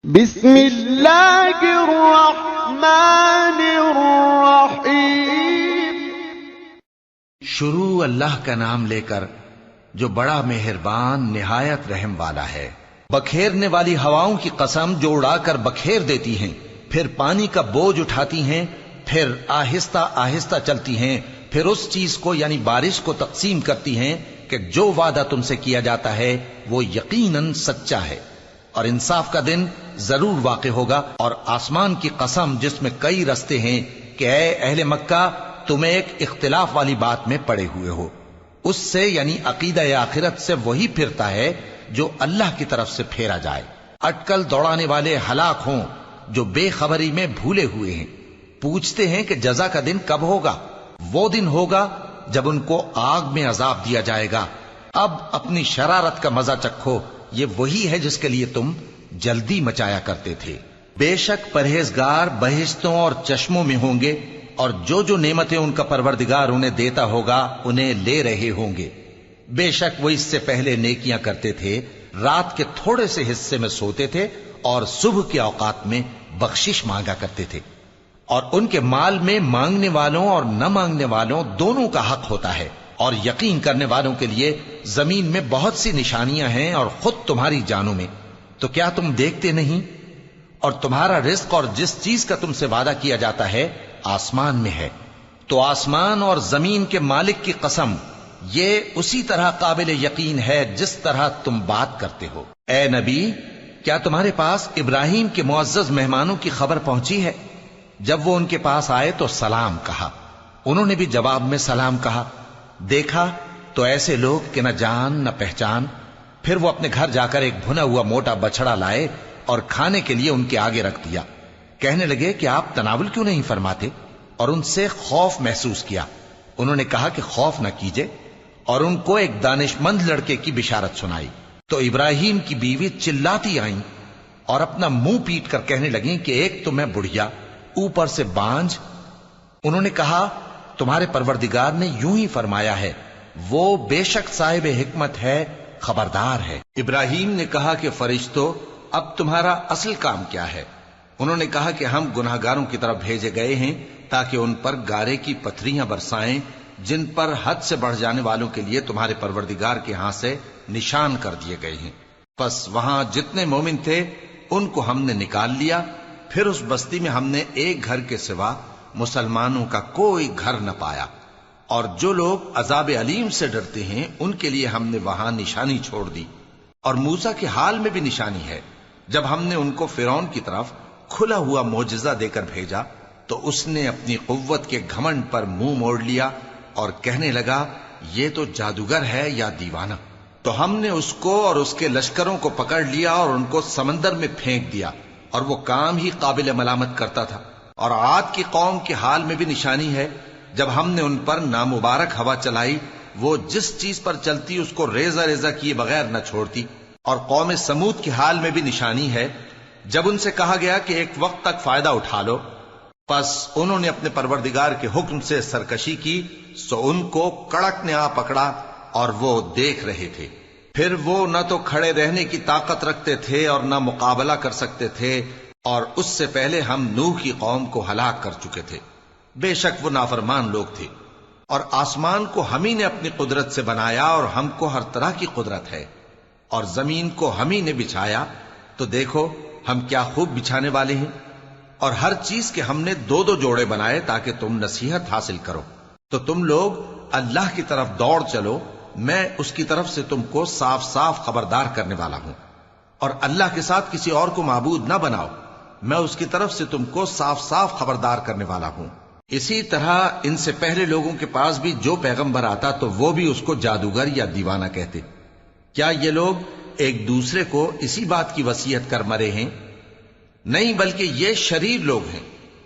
بسم اللہ الرحمن الرحیم۔ شروع اللہ کا نام لے کر جو بڑا مہربان نہایت رحم والا ہے۔ بکھیرنے والی ہواؤں کی قسم جو اڑا کر بکھیر دیتی ہیں، پھر پانی کا بوجھ اٹھاتی ہیں، پھر آہستہ آہستہ چلتی ہیں، پھر اس چیز کو یعنی بارش کو تقسیم کرتی ہیں کہ جو وعدہ تم سے کیا جاتا ہے وہ یقیناً سچا ہے، اور انصاف کا دن ضرور واقع ہوگا۔ اور آسمان کی قسم جس میں کئی رستے ہیں کہ اے اہل مکہ تم ایک اختلاف والی بات میں پڑے ہوئے ہو، اس سے یعنی عقیدہ آخرت سے وہی پھرتا ہے جو اللہ کی طرف سے پھیرا جائے۔ اٹکل دوڑانے والے ہلاک ہوں جو بے خبری میں بھولے ہوئے ہیں، پوچھتے ہیں کہ جزا کا دن کب ہوگا؟ وہ دن ہوگا جب ان کو آگ میں عذاب دیا جائے گا۔ اب اپنی شرارت کا مزہ چکھو، یہ وہی ہے جس کے لیے تم جلدی مچایا کرتے تھے۔ بے شک پرہیزگار بہشتوں اور چشموں میں ہوں گے، اور جو جو نعمتیں ان کا پروردگار انہیں دیتا ہوگا انہیں لے رہے ہوں گے۔ بے شک وہ اس سے پہلے نیکیاں کرتے تھے، رات کے تھوڑے سے حصے میں سوتے تھے اور صبح کے اوقات میں بخشش مانگا کرتے تھے، اور ان کے مال میں مانگنے والوں اور نہ مانگنے والوں دونوں کا حق ہوتا ہے۔ اور یقین کرنے والوں کے لیے زمین میں بہت سی نشانیاں ہیں اور خود تمہاری جانوں میں، تو کیا تم دیکھتے نہیں؟ اور تمہارا رزق اور جس چیز کا تم سے وعدہ کیا جاتا ہے آسمان میں ہے، تو آسمان اور زمین کے مالک کی قسم یہ اسی طرح قابل یقین ہے جس طرح تم بات کرتے ہو۔ اے نبی، کیا تمہارے پاس ابراہیم کے معزز مہمانوں کی خبر پہنچی ہے؟ جب وہ ان کے پاس آئے تو سلام کہا، انہوں نے بھی جواب میں سلام کہا۔ دیکھا تو ایسے لوگ کہ نہ جان نہ پہچان۔ پھر وہ اپنے گھر جا کر ایک بھنا ہوا موٹا بچڑا لائے اور کھانے کے لیے ان کے آگے رکھ دیا۔ کہنے لگے کہ آپ تناول کیوں نہیں فرماتے؟ اور ان سے خوف محسوس کیا۔ انہوں نے کہا کہ خوف نہ کیجے، اور ان کو ایک دانش مند لڑکے کی بشارت سنائی۔ تو ابراہیم کی بیوی چلاتی آئیں اور اپنا منہ پیٹ کر کہنے لگیں کہ ایک تو میں بڑھیا، اوپر سے بانجھ۔ انہوں نے کہا تمہارے پروردگار نے یوں ہی فرمایا ہے، وہ بے شک صاحب حکمت ہے، خبردار ہے۔ ابراہیم نے کہا کہ فرشتو، اب تمہارا اصل کام کیا ہے؟ انہوں نے کہا کہ ہم گناہگاروں کی طرف بھیجے گئے ہیں تاکہ ان پر گارے کی پتھریاں برسائیں جن پر حد سے بڑھ جانے والوں کے لیے تمہارے پروردگار کے ہاں سے نشان کر دیے گئے ہیں۔ پس وہاں جتنے مومن تھے ان کو ہم نے نکال لیا، پھر اس بستی میں ہم نے ایک گھر کے سوا مسلمانوں کا کوئی گھر نہ پایا، اور جو لوگ عذاب علیم سے ڈرتے ہیں ان کے لیے ہم نے وہاں نشانی چھوڑ دی۔ اور موسیٰ کے حال میں بھی نشانی ہے، جب ہم نے ان کو فرعون کی طرف کھلا ہوا معجزہ دے کر بھیجا تو اس نے اپنی قوت کے گھمنڈ پر منہ موڑ لیا اور کہنے لگا یہ تو جادوگر ہے یا دیوانہ۔ تو ہم نے اس کو اور اس کے لشکروں کو پکڑ لیا اور ان کو سمندر میں پھینک دیا، اور وہ کام ہی قابل ملامت کرتا تھا۔ اور عاد کی قوم کے حال میں بھی نشانی ہے، جب ہم نے ان پر نامبارک ہوا چلائی، وہ جس چیز پر چلتی اس کو ریزہ ریزہ کیے بغیر نہ چھوڑتی۔ اور قوم سمود کے حال میں بھی نشانی ہے، جب ان سے کہا گیا کہ ایک وقت تک فائدہ اٹھا لو، پس انہوں نے اپنے پروردگار کے حکم سے سرکشی کی، سو ان کو کڑک نے آ پکڑا اور وہ دیکھ رہے تھے۔ پھر وہ نہ تو کھڑے رہنے کی طاقت رکھتے تھے اور نہ مقابلہ کر سکتے تھے، اور اس سے پہلے ہم نوح کی قوم کو ہلاک کر چکے تھے۔ بے شک وہ نافرمان لوگ تھے۔ اور آسمان کو ہم ہی نے اپنی قدرت سے بنایا، اور ہم کو ہر طرح کی قدرت ہے، اور زمین کو ہم ہی نے بچھایا، تو دیکھو ہم کیا خوب بچھانے والے ہیں۔ اور ہر چیز کے ہم نے دو دو جوڑے بنائے تاکہ تم نصیحت حاصل کرو۔ تو تم لوگ اللہ کی طرف دوڑ چلو، میں اس کی طرف سے تم کو صاف صاف خبردار کرنے والا ہوں۔ اور اللہ کے ساتھ کسی اور کو معبود نہ بناؤ، میں اس کی طرف سے تم کو صاف صاف خبردار کرنے والا ہوں۔ اسی طرح ان سے پہلے لوگوں کے پاس بھی جو پیغمبر آتا تو وہ بھی اس کو جادوگر یا دیوانہ کہتے۔ کیا یہ لوگ ایک دوسرے کو اسی بات کی وصیت کر مرے ہیں؟ نہیں، بلکہ یہ شریر لوگ ہیں۔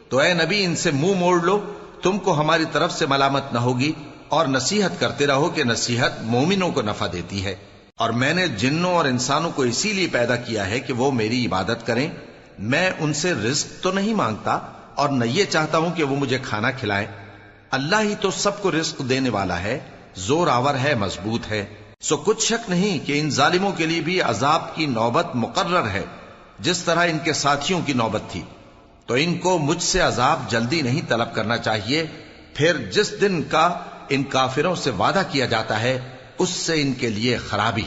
تو اے نبی ان سے منہ موڑ لو، تم کو ہماری طرف سے ملامت نہ ہوگی، اور نصیحت کرتے رہو کہ نصیحت مومنوں کو نفع دیتی ہے۔ اور میں نے جنوں اور انسانوں کو اسی لیے پیدا کیا ہے کہ وہ میری عبادت کریں۔ میں ان سے رزق تو نہیں مانگتا اور نہ یہ چاہتا ہوں کہ وہ مجھے کھانا کھلائیں۔ اللہ ہی تو سب کو رزق دینے والا ہے، زور آور ہے، مضبوط ہے۔ سو کچھ شک نہیں کہ ان ظالموں کے لیے بھی عذاب کی نوبت مقرر ہے۔ جس طرح ان کے ساتھیوں کی نوبت تھی، تو ان کو مجھ سے عذاب جلدی نہیں طلب کرنا چاہیے، پھر جس دن کا ان کافروں سے وعدہ کیا جاتا ہے اس سے ان کے لیے خرابی